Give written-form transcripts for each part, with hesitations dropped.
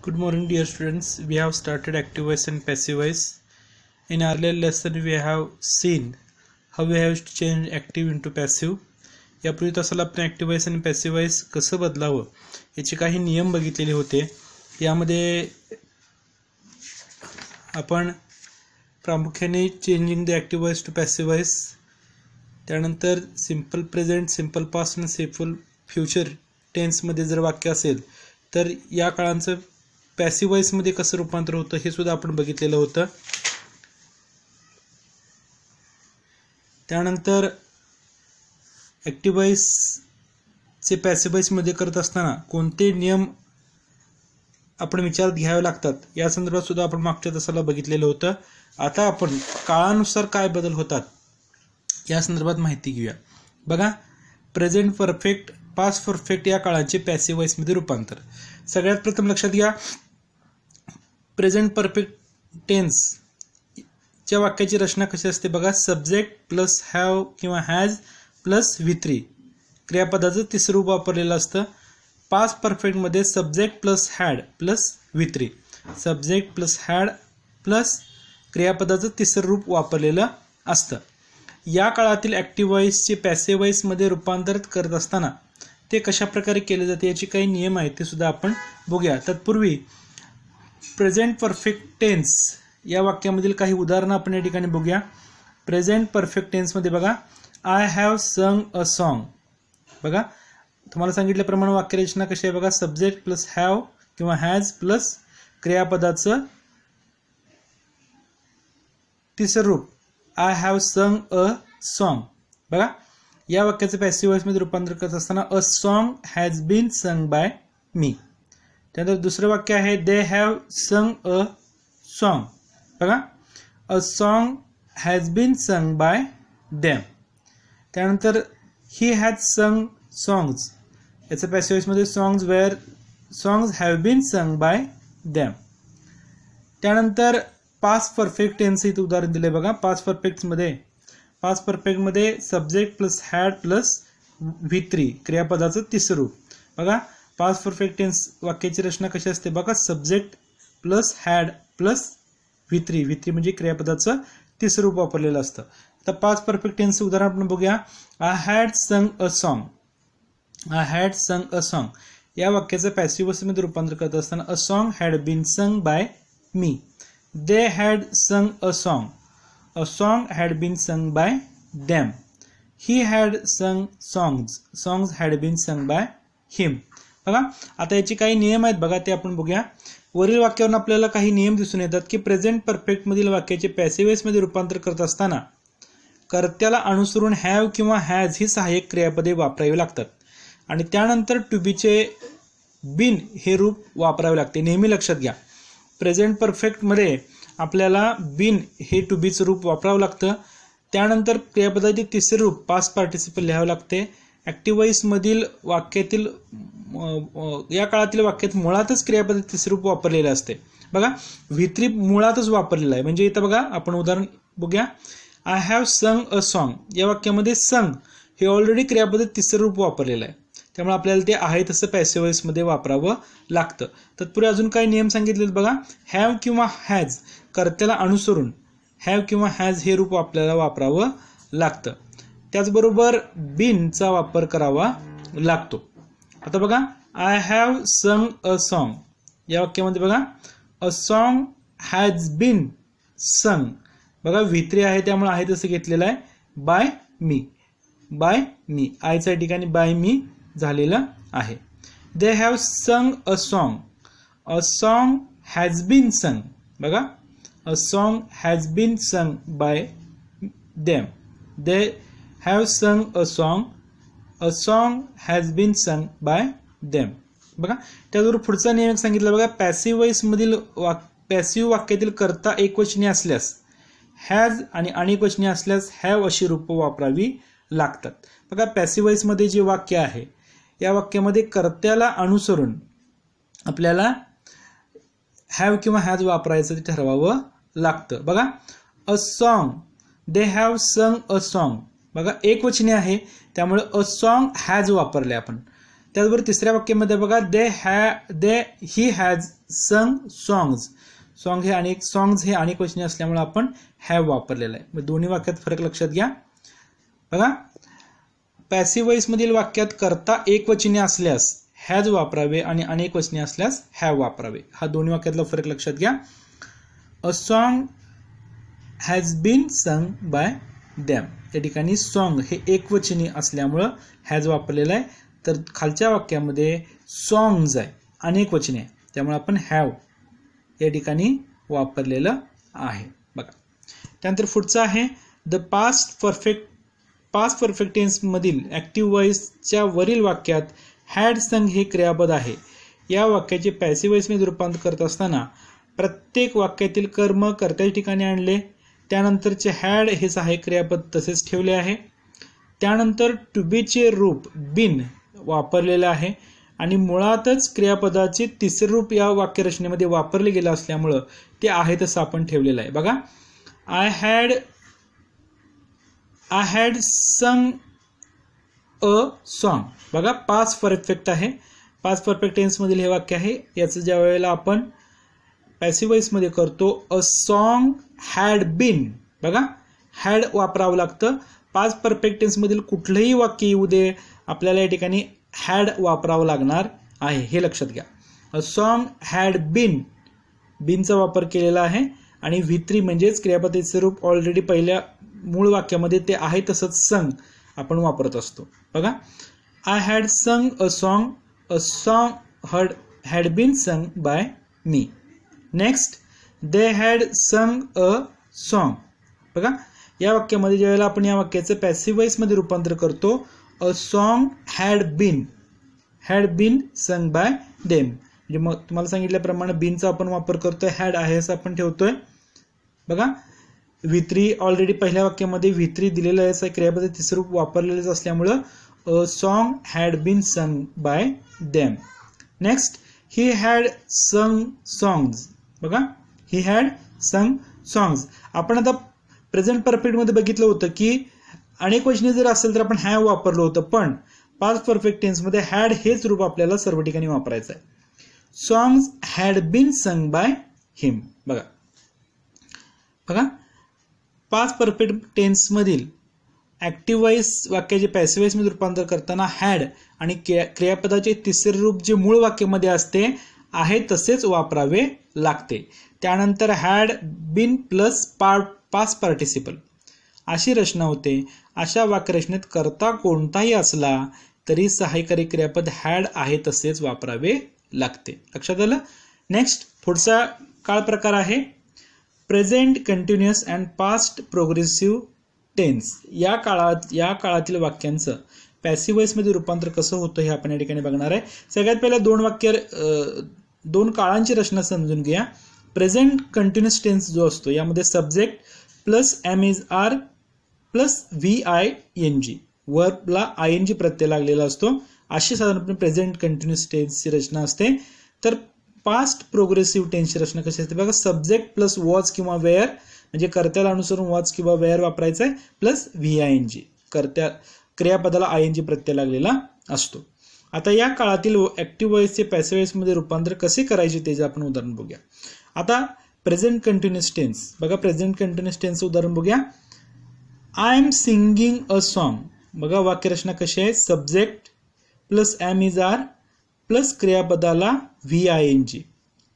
Good morning, dear students. We have started active voice and passive voice. In earlier lesson, we have seen how we have to change active into passive. यापूर्वी तासाला आपण active voice आणि passive voice कसं बदलावं याचे काही नियम बघितलेले होते. यामध्ये आपण प्रामुख्याने changing the active voice to passive voice, त्यानंतर सिंपल प्रेझेंट, सिंपल पास्ट आणि सिंपल फ्युचर टेन्समध्ये जर वाक्य असेल तर या काळांचं पॅसिव्ह व्हॉइसमध्ये कसं रूपांतर होतं हे सुद्धा आपण बघितलेलं होतं. त्यानंतर ॲक्टिव्ह व्हॉइसचे पॅसिव्ह व्हॉइसमध्ये करत असताना कोणते नियम आपण विचारात घ्यावे लागतात या संदर्भात सुद्धा आपण मागच्या तासाला बघितलेलं होतं. आता आपण काळानुसार काय बदल होतात या संदर्भात माहिती घेऊया. बघा, प्रेझेंट परफेक्ट, पास्ट परफेक्ट या काळाचे पॅसिव्ह व्हॉइसमध्ये रूपांतर. सगळ्यात प्रथम लक्षात घ्या, प्रेझेंट परफेक्ट टेन्स च्या वाक्याची रचना कशी असते बघा. सब्जेक्ट प्लस हॅव किंवा हॅज प्लस V3 क्रियापदाचं तिसरं रूप वापरलेलं असतं. पास्ट परफेक्टमध्ये subject plus had plus V3, subject plus had plus क्रियापदाचं तिसरं रूप वापरलेलं असतं. या काळातील ॲक्टिव्ह व्हॉइसचे पॅसिव्ह व्हॉइसमध्ये रूपांतरित करत असताना ते कशा प्रकारे केले जाते याचे काही नियम आहेत ते सुद्धा आपण बघूया. तत्पूर्वी प्रेझेंट परफेक्ट टेन्स या वाक्यामधील काही उदाहरणं आपण या ठिकाणी बघूया. प्रेझेंट परफेक्ट टेन्समध्ये बघा, I have sung a song. बघा, तुम्हाला सांगितल्याप्रमाणे वाक्यरचना कशी आहे बघा. सब्जेक्ट प्लस हॅव किंवा हॅज प्लस क्रियापदाचं तिसरं रूप I have sung a song. बघा, या वाक्याचं पॅसिव्ह व्हॉइसमध्ये रूपांतर करत असताना a song has been sung by me. त्यानंतर दुसरं वाक्य आहे they have sung a song. बघा, a song has been sung by them. त्यानंतर ही हॅज संग सॉंग्स, याचं पॅसिव्ह व्हॉइसमध्ये songs were songs have been sung by them. त्यानंतर past perfect tense इथं उदाहरण दिले बघा. पास्ट परफेक्टमध्ये subject plus had plus V3 क्रियापदाचं तिसरं रूप. बघा, पास्ट परफेक्ट टेन्स वाक्याची रचना कशी असते बघा. Subject plus had plus V3 म्हणजे क्रियापदाचं तिसरं रूप वापरलेलं असतं. आता पास्ट परफेक्ट टेन्सचं उदाहरण आपण बघूया. I had sung a song, I had sung a song या वाक्याचं पॅसिव्ह व्हॉइसमध्ये रूपांतर करत असताना a song had been sung by me. They had sung a song, a song had been sung by them. He had sung songs, songs had been sung by him. बघा, आता याचे काही नियम आहेत बघा, ते आपण बघूया. वरील वाक्यावरून आपल्याला काही नियम दिसून येतात की प्रेझेंट परफेक्टमधील वाक्याचे पॅसिव्ह व्हॉइसमध्ये रूपांतर करत असताना कर्त्याला अनुसरून हॅव किंवा हॅज ही सहाय्यक क्रियापदे वापरावी लागतात आणि त्यानंतर टू बीचे बीन हे रूप वापरावे लागते. नेहमी लक्षात घ्या, प्रेझेंट परफेक्टमध्ये आपल्याला बीन हे टू बीचं रूप वापरावं लागतं. त्यानंतर क्रियापदाचे तिसरे रूप पास्ट पार्टिसिपल लिहावं लागते. ॲक्टिव्ह व्हॉइसमधील वाक्यातील या काळातील वाक्यात मुळातच क्रियापदाचे तिसरे रूप वापरलेलं असते. बघा, V3 मुळातच वापरलेलं आहे. म्हणजे इथं बघा, आपण उदाहरण बघूया. I have sung a song या वाक्यामध्ये संग हे ऑलरेडी क्रियापदाचे तिसरं रूप वापरलेलं आहे, त्यामुळे आपल्याला ते आहे तसं पॅसिव्ह व्हॉइसमध्ये वापरावं लागतं. तत्पूर्वी अजून काही नियम सांगितलेत बघा. हॅव किंवा हॅज कर्त्याला अनुसरून हॅव किंवा हॅज हे रूप आपल्याला वापरावं लागतं. त्याचबरोबर बीनचा वापर करावा लागतो. आता बघा, I have sung a song या वाक्यामध्ये बघा, a song has been sung. बघा, V3 आहे त्यामुळे आहे तसं घेतलेलं आहे. बाय मी, बाय मी आयच्या ठिकाणी बाय मी झालेलं आहे. They have sung a song, a song has been sung. बघा, a song has been sung by them. They have sung a song, a song has been sung by them. बघा, त्याचबरोबर पुढचा नियम सांगितला बघा. पॅसिव्ह व्हॉइसमधील पॅसिव्ह वाक्यातील कर्ता एकवचनी असल्यास has आणि अनेकवचनी असल्यास हॅव अशी रूपं वापरावी लागतात. बघा, पॅसिव्ह व्हॉइसमध्ये जे वाक्य आहे या वाक्यामध्ये कर्त्याला अनुसरून आपल्याला हॅव किंवा हॅज वापरायचं ते ठरवावं लागतं. बघा, a song, they have sung a song. बघा, एकवचनी आहे त्यामुळे अ सॉन्ग हॅज वापरले आपण. त्याचबरोबर तिसऱ्या वाक्यामध्ये बघा ही हॅज संग सॉंग्स. सॉंग हे अनेक सॉंग्स हे अनेक वचनी असल्यामुळे आपण हॅव वापरलेलं आहे. मग दोन्ही वाक्यात फरक लक्षात घ्या. बघा पॅसिव्ह वॉइस मधील वाक्यात कर्ता एकवचनी असल्यास हॅज वापरावे आणि अनेक वचनी असल्यास हॅव वापरावे. हा दोन्ही वाक्यातला फरक लक्षात घ्या. अ song has been sung bye them. या ठिकाणी सॉन्ग हे एकवचनी असल्यामुळं हॅज वापरलेलं आहे, तर खालच्या वाक्यामध्ये सॉंग्स आहे अनेक वचने आहे, त्यामुळे आपण हॅव या ठिकाणी वापरलेलं आहे. बघा त्यानंतर पुढचं आहे द पास्ट परफेक्ट टेन्स मधील ऍक्टिव्ह वॉइसच्या वरील वाक्यात हॅड संग हे क्रियापद आहे. या वाक्याचे पॅसिव्ह वॉइस मध्ये रूपांतर करत असताना प्रत्येक वाक्यातील कर्म कर्त्याच्या ठिकाणी आणले. त्यानंतरचे हॅड हे सहाय्यक क्रियापद तसेच ठेवले आहे. त्यानंतर टू बीचे रूप बिन वापरलेलं आहे आणि मुळातच क्रियापदाचे तिसरे रूप या वाक्यरचनेमध्ये वापरले गेले असल्यामुळं ते आहे तसं आपण ठेवलेलं आहे. बघा I had sung a song. बघा पास्ट परफेक्ट आहे, पास्ट परफेक्ट टेन्स मधील हे वाक्य आहे. याचं ज्या वेळेला आपण पॅसिव्ह वॉइस मध्ये करतो अ सॉन्ग हॅड बीन, बघा हॅड वापरावं लागतं. पास्ट परफेक्ट टेन्स मधील कुठलंही वाक्य येऊ दे आपल्याला या ठिकाणी हॅड वापरावं लागणार आहे, हे लक्षात घ्या. अ सॉन्ग हॅड बीन, बीनचा वापर केलेला आहे आणि V3 म्हणजेच क्रियापदाचे रूप ऑलरेडी पहिल्या मूळ वाक्यामध्ये ते आहे तसंच संग आपण वापरत असतो. बघा I had sung a song had been sung by me. Next they had sung a song. बघा या वाक्यामध्ये ज्यावेळेला आपण या वाक्याचं पॅसिव्ह वॉइस मध्ये रूपांतर करतो अ song had been sung by them. म्हणजे मग तुम्हाला सांगितल्याप्रमाणे बीनचा आपण वापर करतोय, हॅड आहे असं आपण ठेवतोय. बघा V3 ऑलरेडी पहिल्या वाक्यामध्ये V3 दिलेलं आहे, असं क्रियापद तिसरं रूप वापरलेलंच असल्यामुळं अ song had been sung by them. Next he had sung songs. बघा ही हॅड संग सॉंग्स. आपण आता प्रेझेंट परफेक्ट मध्ये बघितलं होतं की अनेक वचने जर असेल तर आपण हॅव वापरलं होतं, पण पास्ट परफेक्ट टेन्स मध्ये हॅड हेच रूप आपल्याला सर्व ठिकाणी वापरायचं आहे. Songs had been sung by him. बघा पास्ट परफेक्ट टेन्स मधील ऍक्टिव्ह वॉइस वाक्याचे पॅसिव्ह वॉइस मध्ये रूपांतर करताना हॅड आणि क्रियापदाचे तिसरे रूप जे मूळ वाक्यामध्ये असते आहे तसेच वापरावे लागते. त्यानंतर had been plus past participle अशी रचना होते. अशा वाक्यरचनेत कर्ता कोणताही असला तरी सहाय्यकारी क्रियापद हॅड आहे तसेच वापरावे लागते. लक्षात आलं. नेक्स्ट पुढचा काळ प्रकार आहे present continuous and past progressive tense. या काळातील वाक्यांचं पॅसिव्ह वॉइस मध्ये रूपांतर कसं होतं हे आपण या ठिकाणी बघणार आहे. सगळ्यात पहिला दोन काळांची रचना समजून घ्या. प्रेझेंट कंटिन्युअस टेन्स जो असतो यामध्ये subject plus am is are plus VING, वर्बला ING प्रत्यय लागलेला असतो. अशी साधारणपणे प्रेझेंट कंटिन्युअस टेन्सची रचना असते. तर पास्ट प्रोग्रेसिव्ह टेन्सची रचना कशी असते बघा. सब्जेक्ट प्लस वॉज किंवा वेअर, म्हणजे कर्त्याला अनुसरून वॉज किंवा वेअर वापरायचं आहे, प्लस VING, क्रियापदाला ING प्रत्यय लागलेला असतो. आता या काळातील ऍक्टिव्ह वॉइसचे पॅसिव्ह वॉइस मध्ये रूपांतर कसे करायचे त्याचे आपण उदाहरण बघूया. आता प्रेझेंट कंटिन्युअस टेन्स बघा. प्रेझेंट कंटिन्युअस टेन्सचं उदाहरण बघूया. I am singing a song. बघा वाक्यरचना कशी आहे. Subject plus am is are plus क्रियापदाला VING,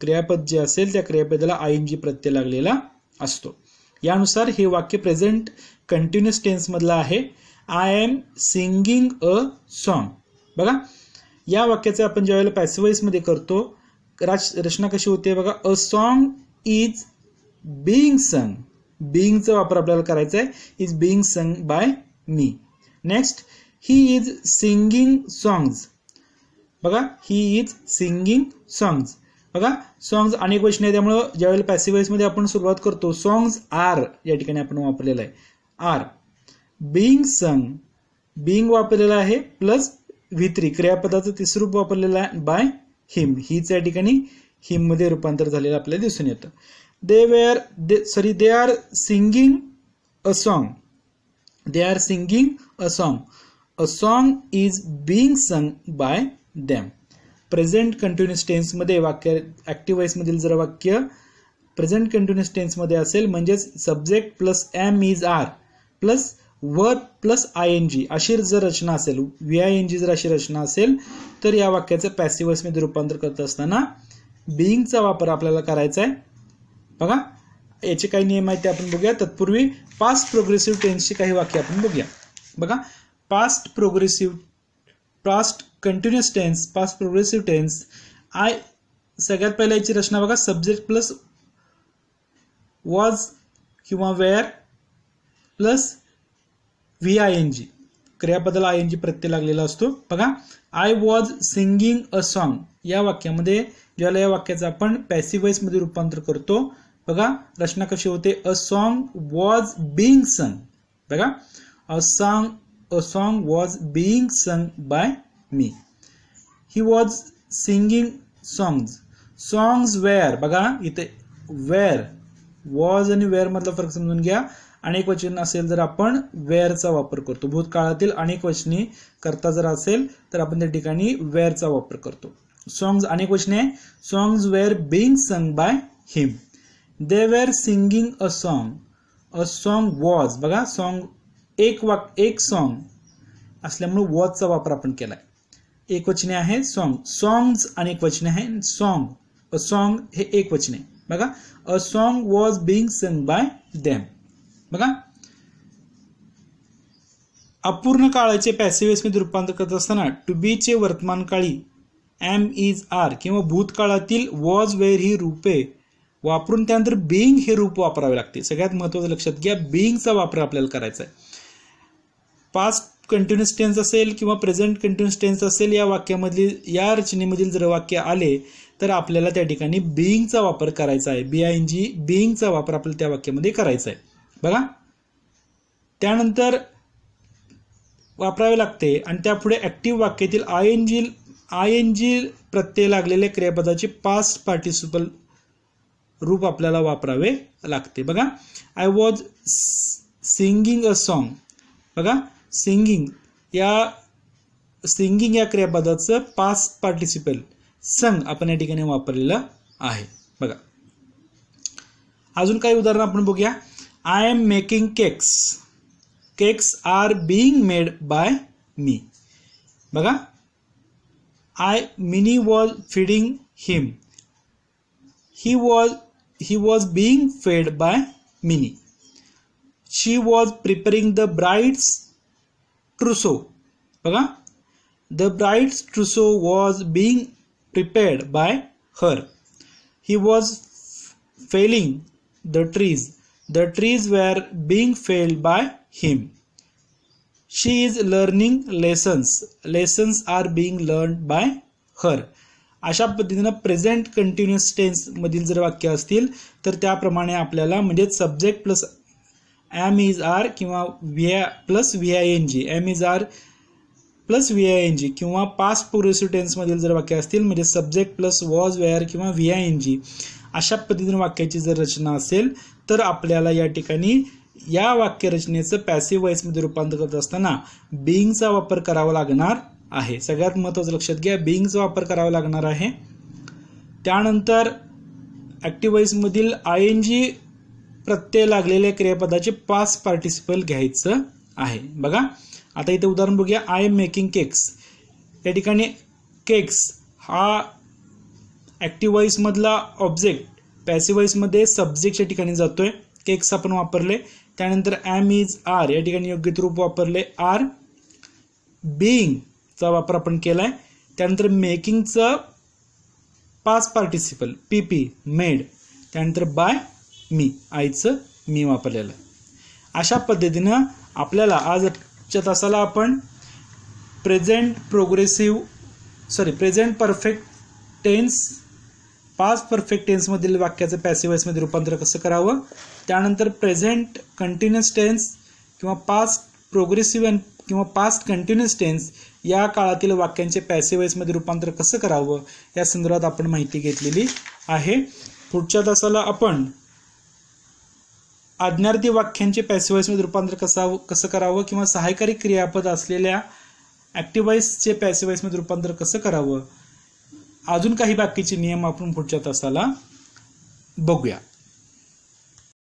क्रियापद जे असेल त्या क्रियापदाला ING प्रत्यय लागलेला असतो. यानुसार हे वाक्य प्रेझेंट कंटिन्युअस टेन्स मधलं आहे. I am singing a song. बघा या वाक्याचे आपण ज्यावेळेला पॅसिव्ह वॉइस मध्ये करतो रचना कशी होते बघा. अ सॉन्ग इज बीइंग संग. बीइंगचा वापर आपल्याला करायचा आहे. Is being sung by me. Next he is singing songs. बघा ही इज सिंगिंग सॉंग्स. बघा सॉंग्स अनेक वचने त्यामुळे ज्यावेळेला पॅसिव्ह वॉइस मध्ये आपण सुरुवात करतो सॉंग्स आर या ठिकाणी आपण वापरलेलं आहे. आर बीइंग संग, बीइंग वापरलेलं आहे प्लस V3 क्रियापदाचं तिसरं रूप वापरलेलं आहे बाय हिम. हीच या ठिकाणी हिम मध्ये रूपांतर झालेलं आपल्याला दिसून येतं. They are singing a song. They are singing a song. A song is being sung by them. Present continuous tense मध्ये वाक्य ऍक्टिव्ह वॉइस मधील जर वाक्य प्रेझेंट कंटिन्युअस टेन्स मध्ये असेल म्हणजेच subject plus am is are plus verb plus ING अशी जर रचना असेल, VING जर अशी रचना असेल तर या वाक्याचं पॅसिव्ह वॉइस मध्ये रूपांतर करत असताना बीइंगचा वापर आपल्याला करायचा आहे. बघा याचे काही नियम आहेत ते आपण बघूया. तत्पूर्वी पास्ट प्रोग्रेसिव्ह टेन्सची काही वाक्य आपण बघूया. बघा past continuous tense, past progressive tense. सगळ्यात पहिला याची रचना बघा, सब्जेक्ट प्लस वॉज किंवा वेअर प्लस VING, क्रियापदाला ING प्रत्यय लागलेला असतो. बघा I was singing a song या वाक्यामध्ये ज्याला या वाक्याचं आपण पॅसिव्ह वॉइस मध्ये रूपांतर करतो. बघा रचना कशी होते, अ सॉन्ग वॉज बीइंग संग. बघा a song was being sung by me. He was singing songs were. बघा इथे वेअर, वॉज आणि वेअर मधला फरक समजून घ्या. अनेक वचन असेल तर आपण वेअरचा वापर करतो. भूतकाळातील अनेक वचनी करता जर असेल तर आपण त्या ठिकाणी वेअरचा वापर करतो. सॉंग्स अनेक वचने आहे. Songs were being sung by him. They were singing a song was. बघा सॉन्ग एक सॉन्ग असल्यामुळे वॉजचा वापर आपण केलाय. एक वचने आहे सॉन्ग, सॉंग्स अनेक वचने आहे. अ सॉन्ग हे एक वचने. बघा a song was being sung by them. बघा अपूर्ण काळाचे पॅसिव्ह वॉइस मध्ये रूपांतर करत असताना टू बी चे वर्तमान काळी एम इज आर किंवा भूतकाळातील वॉज वेअर ही रूपे वापरून त्यानंतर बीइंग हे रूप वापरावे लागते. सगळ्यात महत्त्वाचं लक्षात घ्या, बीइंगचा वापर आपल्याला करायचा आहे. पास्ट कंटिन्युअस टेन्स असेल किंवा प्रेझेंट कंटिन्युअस टेन्स असेल, या वाक्यामधील या रचनेमधील जर वाक्य आले तर आपल्याला त्या ठिकाणी बीइंगचा वापर करायचा आहे. BING बीइंगचा वापर आपल्याला त्या वाक्यामध्ये करायचा आहे. बघा त्यानंतर वापरावे लागते आणि त्यापुढे ऍक्टिव्ह वाक्यातील ING प्रत्यय लागलेल्या क्रियापदाचे पास्ट पार्टिसिपल रूप आपल्याला वापरावे लागते. बघा I was singing a song. बघा सिंगिंग या क्रियापदाचं पास्ट पार्टिसिपल संग आपण या ठिकाणी वापरलेलं आहे. बघा अजून काही उदाहरण आपण बघूया. I am making cakes are being made by me. बघा Mini was feeding him. he was being fed by Minnie. She was preparing the bride's trousseau. बघा the bride's trousseau was being prepared by her. He was felling the trees. The trees were being felled by him. She is learning lessons. Lessons are being learned by her. अशा पद्धतीने present continuous tense मधील जर वाक्य असतील तर त्याप्रमाणे आपल्याला म्हणजे subject plus am is are किंवा plus VING, am is are plus VING किंवा पास्ट प्रोग्रेसिव्ह टेन्स मधील जर वाक्य असतील म्हणजे सब्जेक्ट प्लस वॉज वेअर किंवा VING अशा पद्धतीने वाक्याची जर रचना असेल तर आपल्याला या ठिकाणी या वाक्य रचनेचं पॅसिव्ह वॉइस मध्ये रूपांतर करत असताना बीइंगचा वापर करावा लागणार आहे. सगळ्यात महत्त्वाचं लक्षात घ्या, बीइंगचा वापर करावा लागणार आहे. त्यानंतर ऍक्टिव्ह वॉइस मधील ING प्रत्यय लागलेल्या क्रियापदाचे पास्ट पार्टिसिपल घ्यायचं आहे. बघा आता इथे उदाहरण बघूया. I am making cakes. या ठिकाणी केक्स हा ऍक्टिव्ह वॉइस मधला ऑब्जेक्ट पॅसिव्ह वॉइस मध्ये सब्जेक्टच्या ठिकाणी जातोय. केक्स आपण वापरले. त्यानंतर एम इज आर या ठिकाणी योग्य रूप वापरले. आर बीइंगचा वापर आपण केलाय. त्यानंतर मेकिंगचं पास्ट पार्टिसिपल PP मेड. त्यानंतर बाय मी आईचं मी वापरलेलं. अशा पद्धतीनं आपल्याला आजच्या तासाला आपण present perfect tense past perfect tense मधील वाक्याचं पॅसिव्ह वॉइस मध्ये रूपांतर कसं करावं, त्यानंतर प्रेझेंट कंटिन्युअस टेन्स किंवा पास्ट प्रोग्रेसिव्ह किंवा पास्ट कंटिन्युअस टेन्स या काळातील वाक्यांचे पॅसिव्ह वॉइस मध्ये रूपांतर कसं करावं या संदर्भात आपण माहिती घेतलेली आहे. पुढच्या तासाला आपण आज्ञार्थी वाक्यांचे पॅसिव्ह वॉइस मध्ये रूपांतर कसं करावं किंवा सहायकारी क्रियापद असलेल्या ऍक्टिव्ह व्हॉइसचे पॅसिव्ह व्हॉइसमध्ये रूपांतर कसं करावं, अजून काही बाकीचे नियम आपण पुढच्या तासाला बघूया.